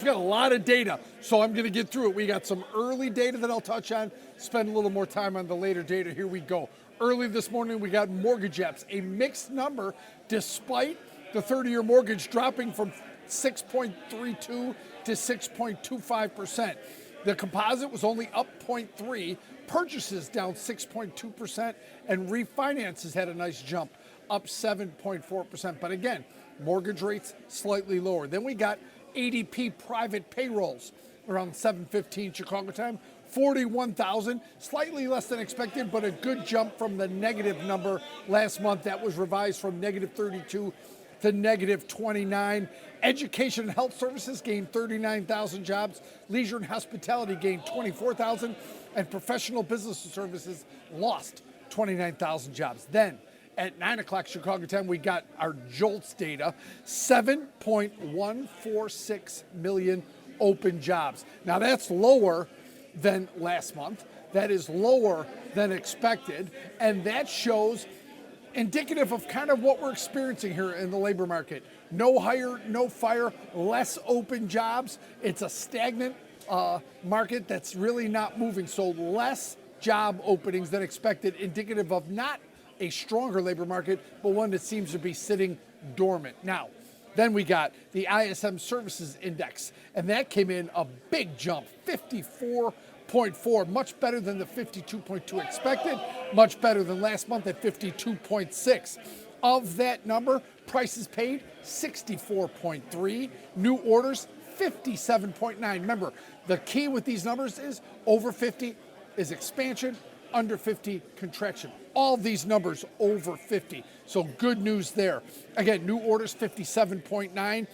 We've got a lot of data, so I'm going to get through it. We got some early data that I'll touch on, spend a little more time on the later data. Here we go. Early this morning, we got mortgage apps, a mixed number despite the 30-year mortgage dropping from 6.32 to 6.25%. The composite was only up 0.3, purchases down 6.2%, and refinances had a nice jump, up 7.4%. But again, mortgage rates slightly lower. Then we got ADP private payrolls around 7:15 Chicago time, 41,000, slightly less than expected, but a good jump from the negative number last month. That was revised from negative 32 to negative 29. Education and health services gained 39,000 jobs. Leisure and hospitality gained 24,000, and professional business services lost 29,000 jobs. Then at 9 o'clock Chicago time, we got our JOLTS data, 7.146 million open jobs. Now that's lower than last month. That is lower than expected, and that shows indicative of kind of what we're experiencing here in the labor market. No hire, no fire, less open jobs. It's a stagnant market that's really not moving. So less job openings than expected, indicative of not a stronger labor market, but one that seems to be sitting dormant. Now, then we got the ISM services index, and that came in a big jump, 54.4, much better than the 52.2 expected, much better than last month at 52.6. Of that number, prices paid 64.3, new orders 57.9. Remember, the key with these numbers is over 50 is expansion, under 50 contraction. All these numbers over 50. So good news there. Again, new orders 57.9.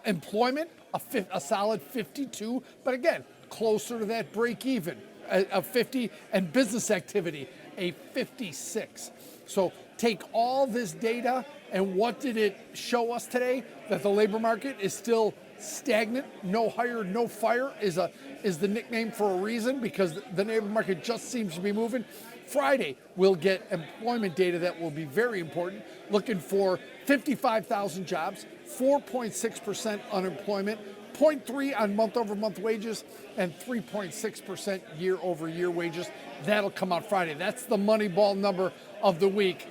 Employment, a solid 52. But again, closer to that break even of 50. And business activity, a 56. So take all this data, and what did it show us today? That the labor market is still stagnant. No hire, no fire is the nickname for a reason, because the labor market just seems to be moving. Friday, we'll get employment data that will be very important, looking for 55,000 jobs, 4.6% unemployment, 0.3 on month-over-month wages, and 3.6% year-over-year wages. That'll come out Friday. That's the Moneyball number of the week.